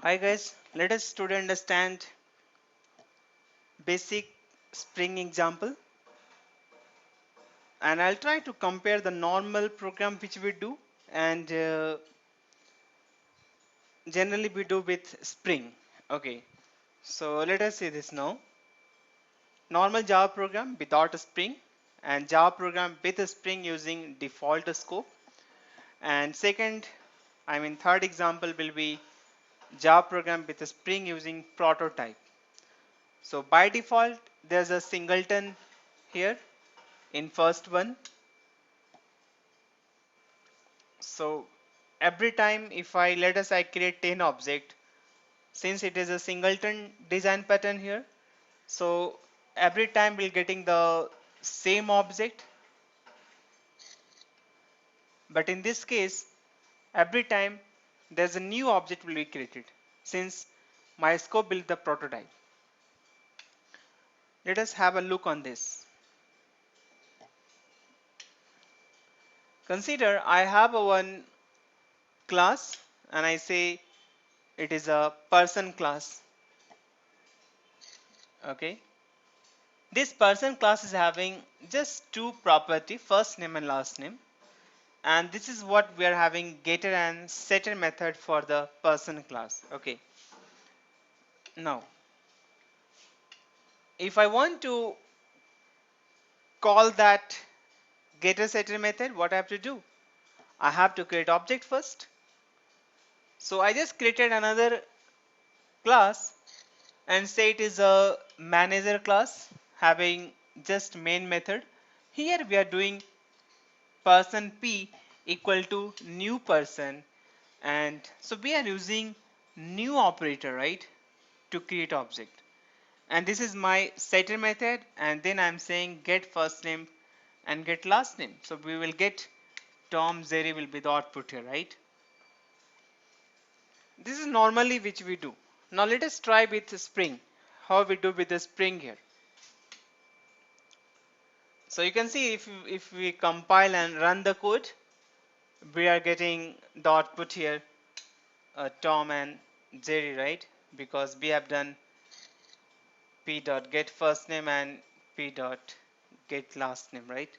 Hi guys, let us today understand basic Spring example, and I'll try to compare the normal program which we do and generally we do with Spring. Okay, so let us see this now. Normal Java program without a Spring and Java program with a Spring using default scope. And third example will be Java program with a Spring using prototype. So by default, there's a singleton here in first one. So every time if I create 10 object, since it is a singleton design pattern here, so every time we're getting the same object, but in this case every time there's a new object will be created since my scope build the prototype. Let us have a look on this. Consider I have a one class and I say it is a person class. Okay, this person class is having just two property, first name and last name, and this is what we are having getter and setter method for the person class. Okay, now if I want to call that getter setter method, what I have to do? I have to create object first. So I just created another class and say it is a manager class having just main method. Here we are doing person p equal to new person, and so we are using new operator, right, to create object. And this is my setter method, and then I'm saying get first name and get last name. So we will get Tom, Jerry will be the output here, right? This is normally which we do. Now let us try with Spring, how we do with the Spring here. So you can see if we compile and run the code, we are getting the output here, Tom and Jerry, right? Because we have done p dot get first name and p dot get last name, right?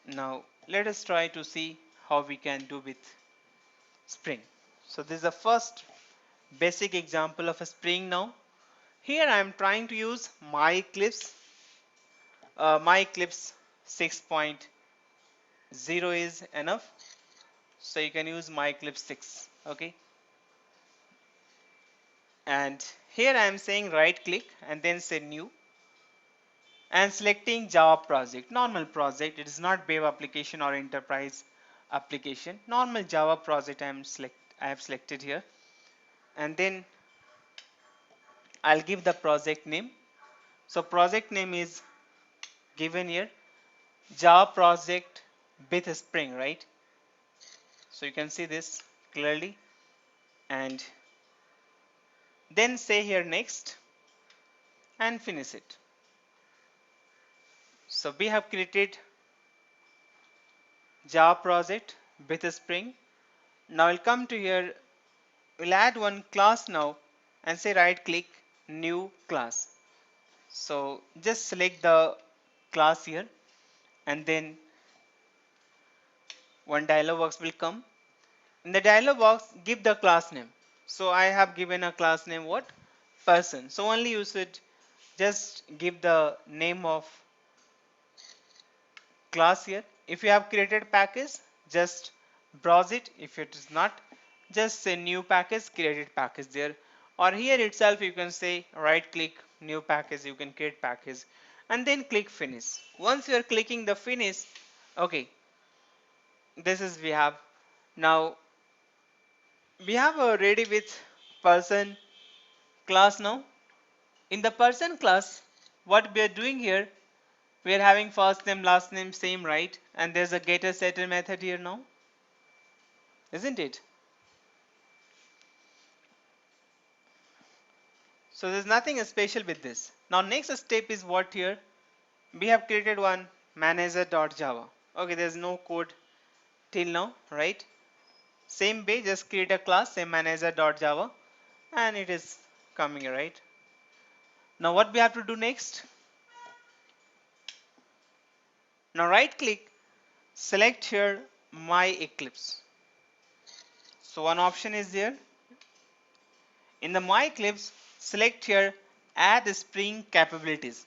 Now let us try to see how we can do with Spring. So this is the first basic example of a Spring. Now here I am trying to use my eclipse. My eclipse 6.0 is enough, so you can use my eclipse 6. Okay, and here I am saying right click and then say new and selecting Java project, normal project. It is not web application or enterprise application, normal Java project I have selected here, and then I'll give the project name. So project name is given here, Java project with Spring, right? So you can see this clearly, and then say here next and finish it. So we have created Java project with Spring. Now I'll come to here, we'll add one class now and say right click new class. So just select the class here, and then one dialog box will come. In the dialog box, give the class name. So I have given a class name what? Person. So only you should just give the name of class here. If you have created package, just browse it. If it is not, just say new package, created package there. Or here itself you can say right click new package, you can create package and then click finish. Once you are clicking the finish, okay, this is we have. Now we have already with person class. Now in the person class, what we are doing here, we are having first name last name same, right? And there's a getter setter method here now, isn't it? So there's nothing special with this. Now next step is what here, we have created one manager.java. Okay, there's no code till now, right? Same way, just create a class, say manager.java, and it is coming here, right? Now what we have to do next? Now right click, select here my eclipse. So one option is there. In the my eclipse, select here add spring capabilities.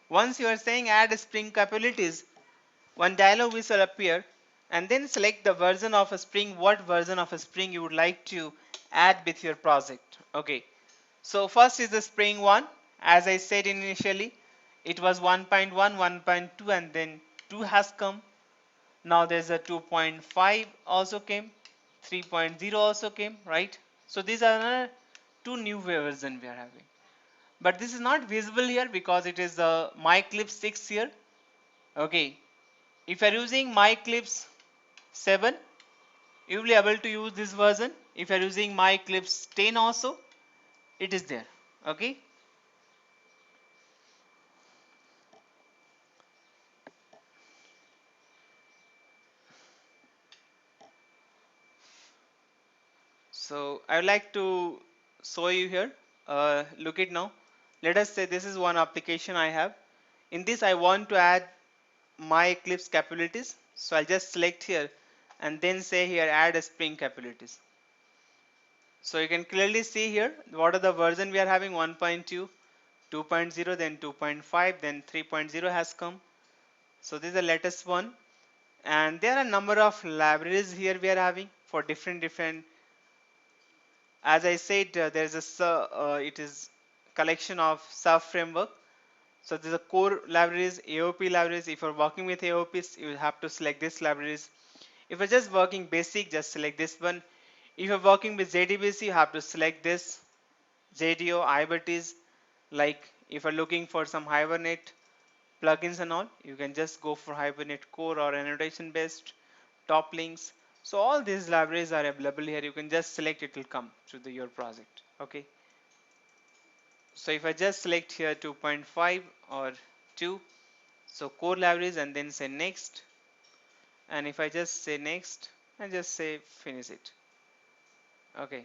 Once you are saying add spring capabilities, one dialog will appear, and then select the version of a spring, what version of a spring you would like to add with your project. Okay, so first is the spring 1. As I said initially, it was 1.1, 1.2, and then 2 has come. Now there's a 2.5 also came, 3.0 also came, right? So these are another two new version we are having. But this is not visible here because it is the myclips 6 here. Okay, if you are using myclips 7, you will be able to use this version. If you are using myclips 10 also, it is there. Okay, so I would like to show you here. Look it now. Let us say this is one application I have. In this I want to add my eclipse capabilities. So I'll just select here and then say here add a spring capabilities. So you can clearly see here what are the version we are having: 1.2, 2.0, then 2.5, then 3.0 has come. So this is the latest one, and there are a number of libraries here we are having for different. As I said, there is it is collection of sub framework. So there's a core libraries, AOP libraries. If you're working with AOPs, you have to select this libraries. If you're just working basic, just select this one. If you're working with JDBC, you have to select this JDO, iBuddies. Like if you're looking for some Hibernate plugins and all, you can just go for Hibernate core or annotation based top links. So all these libraries are available here. You can just select, it will come to your project. Okay. So if I just select here 2.5 or 2, so core libraries, and then say next, and if I just say next and just say finish it. Okay,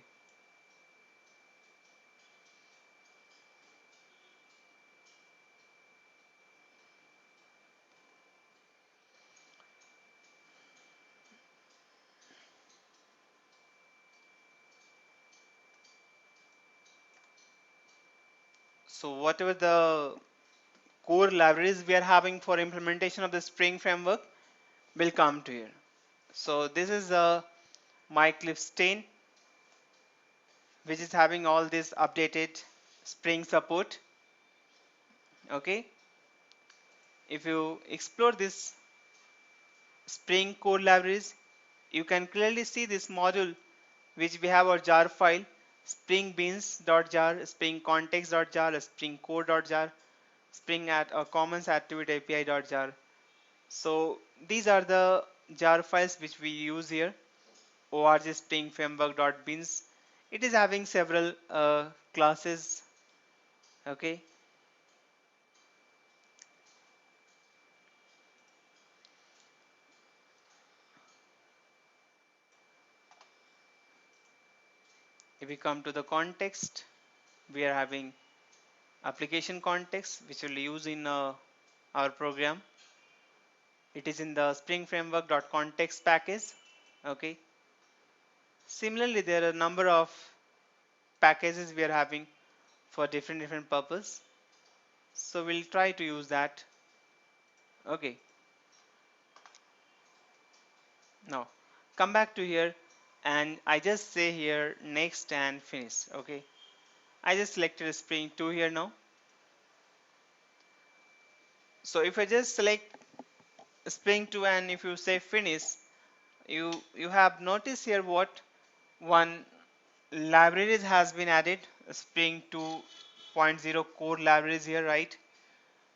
so whatever the core libraries we are having for implementation of the Spring framework will come to here. So this is my Eclipse 10, which is having all this updated Spring support. Okay, if you explore this Spring core libraries, you can clearly see this module which we have our jar file: spring beans.jar, spring context.jar, spring core.jar, spring at commons attribute api.jar. So these are the jar files which we use here. Org spring framework.beans. It is having several classes. Okay, if we come to the context, we are having application context which we'll use in our program. It is in the spring framework.context package. Okay, similarly there are a number of packages we are having for different purpose, so we'll try to use that. Okay, now come back to here, and I just say here next and finish. Okay, I just selected spring 2 here now. So if I just select spring 2 and if you say finish, you have noticed here what one libraries has been added, spring 2.0 core libraries here, right?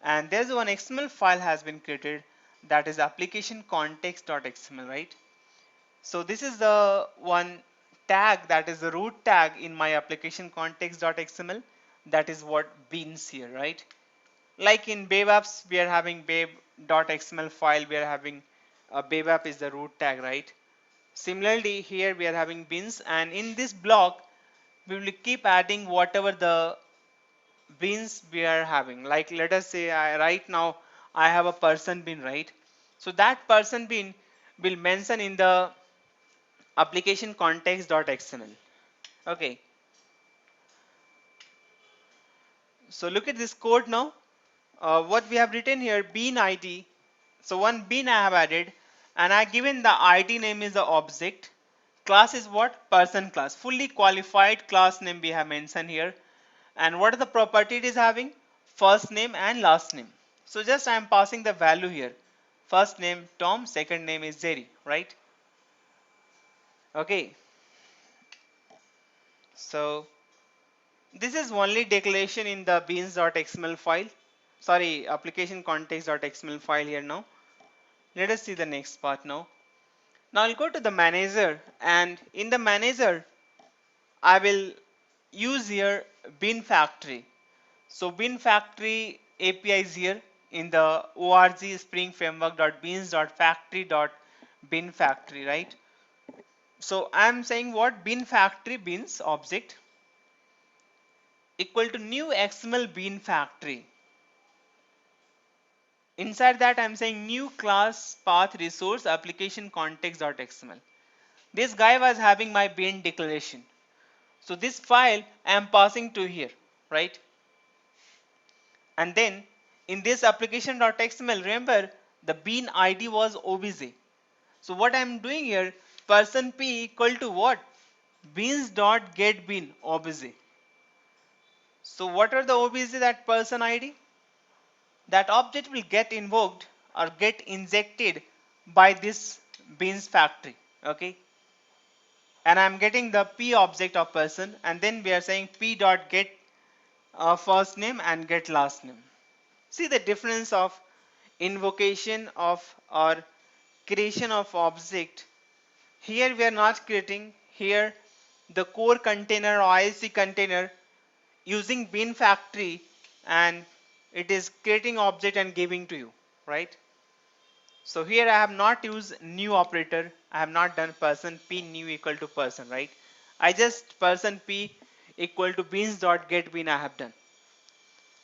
And there's one XML file has been created, that is application context.xml, right? So this is the one tag, that is the root tag in my application context.xml. That is what beans here, right? Like in babe apps, we are having babe.xml file, we are having babe app is the root tag, right? Similarly here we are having beans, and in this block we will keep adding whatever the beans we are having. Like let us say right now I have a person bean, right? So that person bean will mention in the application context.xml. Okay, so look at this code now. What we have written here, bean id. So one bean I have added, and I given the id name is the object. Class is what? Person class. Fully qualified class name we have mentioned here. And what are the property it is having? First name and last name. So just I am passing the value here. First name Tom, second name is Jerry, right? Okay. So this is only declaration in the beans.xml file. Sorry, application context.xml file here now. Let us see the next part now. Now I'll go to the manager, and in the manager I will use here bin factory. So bin factory API is here in the org spring framework.beans.factory.bin factory, right? So I'm saying what? Bin factory beans object equal to new XML bin factory. Inside that I'm saying new class path resource application context.xml. This guy was having my bin declaration. So this file I am passing to here, right? And then in this application.xml, remember the bean id was obj. So what I am doing here, person p equal to what? Beans dot get bean obj. So what are the obj that person id? That object will get invoked or get injected by this beans factory. Okay. And I'm getting the p object of person, and then we are saying p dot get first name and get last name. See the difference of invocation of or creation of object. Here we are not creating, here the core container or ISC container using bin factory, and it is creating object and giving to you, right? So here I have not used new operator. I have not done person p new equal to person, right? I just person p equal to beans dot get bean I have done.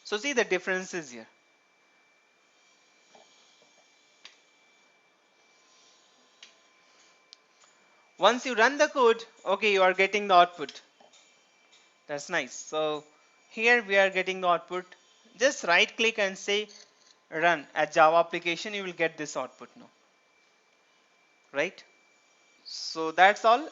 So see the differences here. Once you run the code, okay, you are getting the output. That's nice. So here we are getting the output. Just right click and say run as Java application, you will get this output now, right? So that's all.